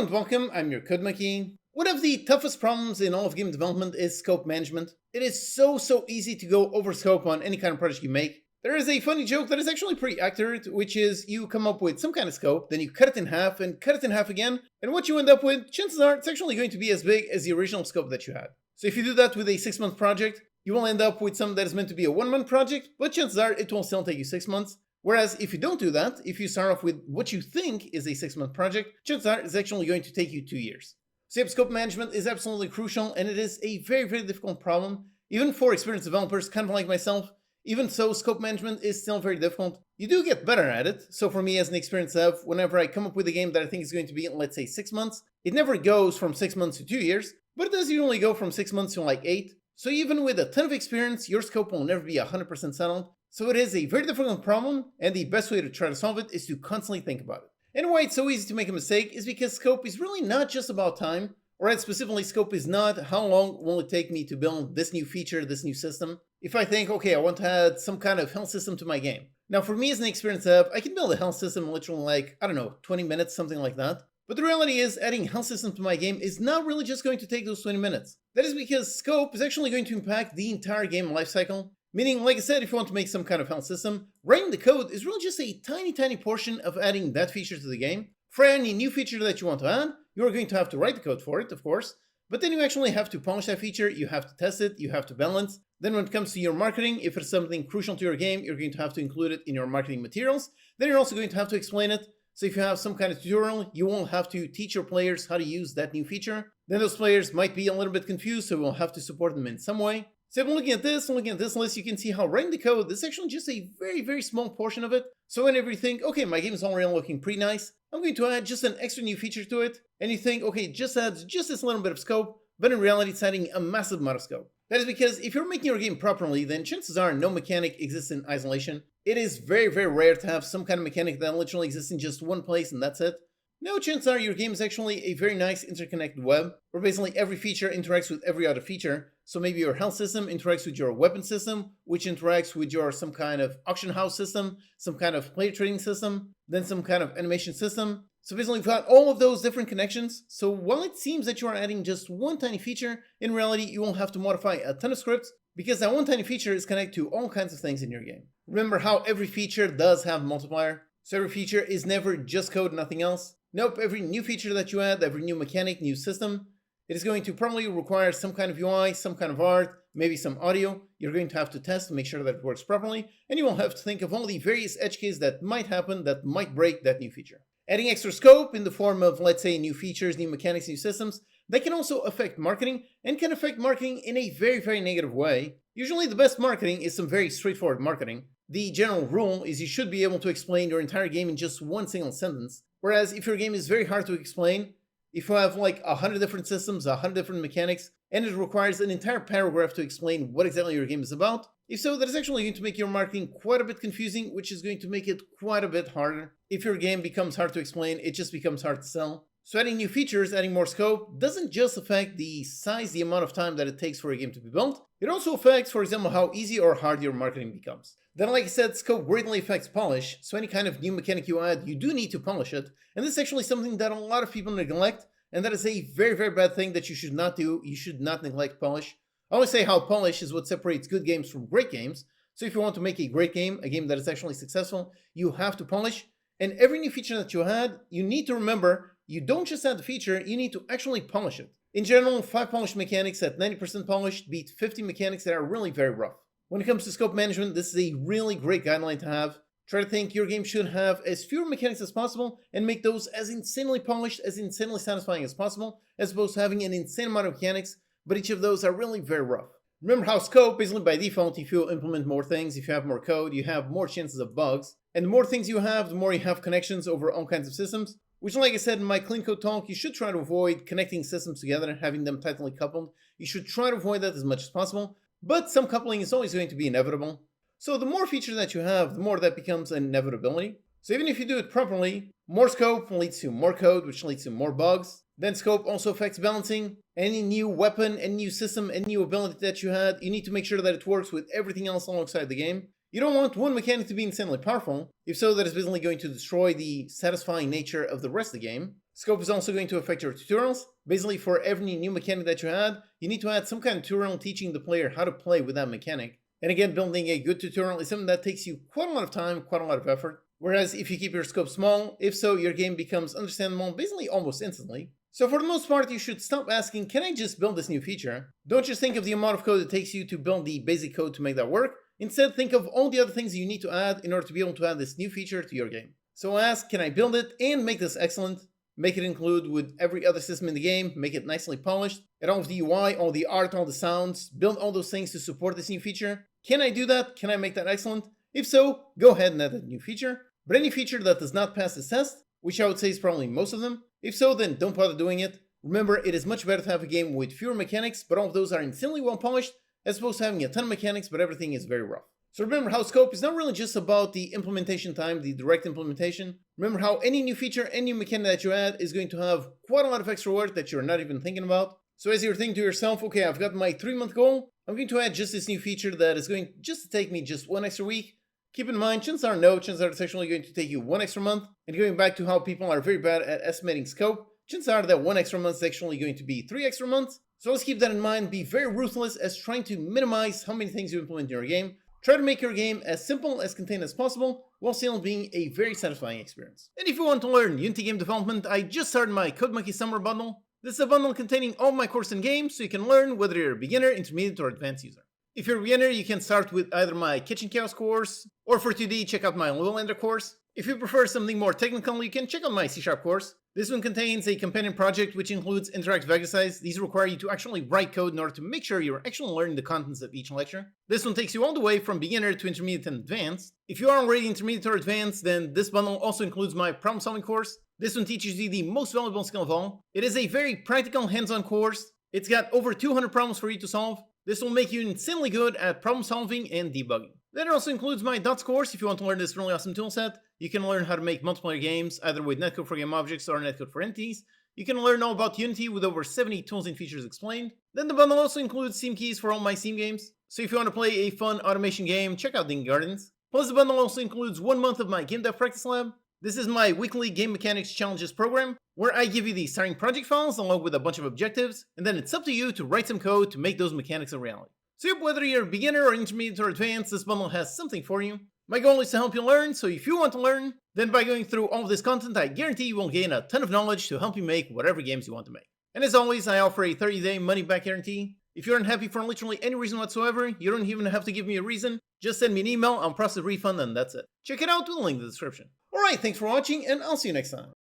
Hello and welcome, I'm your CodeMonkey. One of the toughest problems in all of game development is scope management. It is so easy to go over scope on any kind of project you make. There is a funny joke that is actually pretty accurate, which is you come up with some kind of scope, then you cut it in half and cut it in half again, and what you end up with, chances are it's actually going to be as big as the original scope that you had. So if you do that with a 6-month project, you will end up with something that is meant to be a 1-month project, but chances are it will still take you 6 months. Whereas if you don't do that, if you start off with what you think is a 6-month project, chances are it's actually going to take you 2 years. So scope management is absolutely crucial, and it is a very difficult problem, even for experienced developers kind of like myself. Even so, scope management is still very difficult. You do get better at it. So for me as an experienced dev, whenever I come up with a game that I think is going to be, let's say 6 months, it never goes from 6 months to 2 years, but it does usually go from 6 months to like 8. So even with a ton of experience, your scope will never be 100% settled. So it is a very difficult problem, and the best way to try to solve it is to constantly think about it. And why it's so easy to make a mistake is because scope is really not just about time, or specifically scope is not how long will it take me to build this new feature, this new system. If I think, okay, I want to add some kind of health system to my game. Now for me as an experienced dev, I can build a health system in literally like, 20 minutes, something like that. But the reality is adding health system to my game is not really just going to take those 20 minutes. That is because scope is actually going to impact the entire game lifecycle. Meaning, like I said, if you want to make some kind of health system, writing the code is really just a tiny portion of adding that feature to the game. For any new feature that you want to add, you're going to have to write the code for it, of course. But then you actually have to polish that feature, you have to test it, you have to balance. Then when it comes to your marketing, if it's something crucial to your game, you're going to have to include it in your marketing materials. Then you're also going to have to explain it. So if you have some kind of tutorial, you will have to teach your players how to use that new feature. Then those players might be a little bit confused, so we'll have to support them in some way. So if I'm looking at this list, you can see how writing the code is actually just a very small portion of it. So whenever you think, okay, my game is already looking pretty nice, I'm going to add just an extra new feature to it, and you think, okay, it just adds just this little bit of scope, but in reality it's adding a massive amount of scope. That is because if you're making your game properly, then chances are no mechanic exists in isolation. It is very rare to have some kind of mechanic that literally exists in just one place and that's it. No, chances are your game is actually a very nice interconnected web, where basically every feature interacts with every other feature. So maybe your health system interacts with your weapon system, which interacts with your some kind of auction house system, some kind of player trading system, then some kind of animation system. So basically you've got all of those different connections. So while it seems that you are adding just one tiny feature, in reality you will have to modify a ton of scripts because that one tiny feature is connected to all kinds of things in your game. Remember how every feature does have multiplier? So every feature is never just code, nothing else. Nope, every new feature that you add, every new mechanic, new system, it is going to probably require some kind of UI, some kind of art, maybe some audio. You're going to have to test to make sure that it works properly, and you will have to think of all the various edge cases that might happen that might break that new feature. Adding extra scope in the form of, let's say, new features, new mechanics, new systems, that can also affect marketing, and can affect marketing in a very negative way. Usually the best marketing is some very straightforward marketing. The general rule is you should be able to explain your entire game in just one single sentence. Whereas if your game is very hard to explain, if you have like 100 different systems, 100 different mechanics, and it requires an entire paragraph to explain what exactly your game is about, if so, that is actually going to make your marketing quite a bit confusing, which is going to make it quite a bit harder. If your game becomes hard to explain, it just becomes hard to sell. So adding new features, adding more scope, doesn't just affect the size, the amount of time that it takes for a game to be built. It also affects, for example, how easy or hard your marketing becomes. Then, like I said, scope greatly affects polish, so any kind of new mechanic you add, you do need to polish it. And this is actually something that a lot of people neglect, and that is a very bad thing that you should not do. You should not neglect polish. I always say how polish is what separates good games from great games. So if you want to make a great game, a game that is actually successful, you have to polish. And every new feature that you add, you need to remember, you don't just add the feature, you need to actually polish it. In general, 5 polished mechanics at 90% polished beat 50 mechanics that are really very rough. When it comes to scope management, this is a really great guideline to have. Try to think your game should have as fewer mechanics as possible and make those as insanely polished, as insanely satisfying as possible, as opposed to having an insane amount of mechanics, but each of those are really very rough. Remember how scope, basically by default, if you implement more things, if you have more code, you have more chances of bugs. And the more things you have, the more you have connections over all kinds of systems. Which, like I said in my clean code talk, you should try to avoid connecting systems together, having them tightly coupled. You should try to avoid that as much as possible, but some coupling is always going to be inevitable. So the more features that you have, the more that becomes an inevitability. So even if you do it properly, more scope leads to more code, which leads to more bugs. Then scope also affects balancing. Any new weapon, any new system, any new ability that you had, you need to make sure that it works with everything else alongside the game. You don't want one mechanic to be insanely powerful. If so, that is basically going to destroy the satisfying nature of the rest of the game. Scope is also going to affect your tutorials. Basically, for every new mechanic that you add, you need to add some kind of tutorial teaching the player how to play with that mechanic. And again, building a good tutorial is something that takes you quite a lot of time, quite a lot of effort. Whereas if you keep your scope small, if so, your game becomes understandable basically almost instantly. So for the most part, you should stop asking, can I just build this new feature? Don't just think of the amount of code it takes you to build the basic code to make that work. Instead, think of all the other things you need to add in order to be able to add this new feature to your game. So ask, can I build it and make this excellent? Make it include with every other system in the game, make it nicely polished, add all of the UI, all the art, all the sounds, build all those things to support this new feature. Can I do that? Can I make that excellent? If so, go ahead and add that new feature. But any feature that does not pass this test, which I would say is probably most of them, if so, then don't bother doing it. Remember, it is much better to have a game with fewer mechanics, but all of those are insanely well polished, as opposed to having a ton of mechanics, but everything is very rough. So remember how scope is not really just about the implementation time, the direct implementation. Remember how any new feature, any new mechanic that you add is going to have quite a lot of extra work that you're not even thinking about. So as you're thinking to yourself, okay, I've got my 3-month goal, I'm going to add just this new feature that is going just to take me just 1 extra week. Keep in mind, chances are no, chances are it's actually going to take you 1 extra month. And going back to how people are very bad at estimating scope, chances are that 1 extra month is actually going to be 3 extra months. So let's keep that in mind, be very ruthless as trying to minimize how many things you implement in your game. Try to make your game as simple as contained as possible, while still being a very satisfying experience. And if you want to learn Unity game development, I just started my CodeMonkey Summer Bundle. This is a bundle containing all my courses and games, so you can learn whether you're a beginner, intermediate, or advanced user. If you're a beginner, you can start with either my Kitchen Chaos course, or for 2D, check out my Lowlander course. If you prefer something more technical, you can check out my C# course. This one contains a companion project which includes interactive exercises. These require you to actually write code in order to make sure you're actually learning the contents of each lecture. This one takes you all the way from beginner to intermediate and advanced. If you are already intermediate or advanced, then this bundle also includes my problem solving course. This one teaches you the most valuable skill of all. It is a very practical hands-on course. It's got over 200 problems for you to solve. This will make you insanely good at problem solving and debugging. Then it also includes my Dots course. If you want to learn this really awesome toolset, you can learn how to make multiplayer games, either with netcode for game objects or netcode for entities. You can learn all about Unity with over 70 tools and features explained. Then the bundle also includes Steam keys for all my Steam games. So if you want to play a fun automation game, check out Dingy Gardens. Plus the bundle also includes 1 month of my Game Dev Practice Lab. This is my weekly Game Mechanics Challenges program, where I give you the starting project files along with a bunch of objectives, and then it's up to you to write some code to make those mechanics a reality. So yep, whether you're a beginner or intermediate or advanced, this bundle has something for you. My goal is to help you learn, so if you want to learn, then by going through all of this content, I guarantee you will gain a ton of knowledge to help you make whatever games you want to make. And as always, I offer a 30-day money-back guarantee. If you're unhappy for literally any reason whatsoever, you don't even have to give me a reason. Just send me an email, I'll process a refund, and that's it. Check it out with the link in the description. Alright, thanks for watching, and I'll see you next time.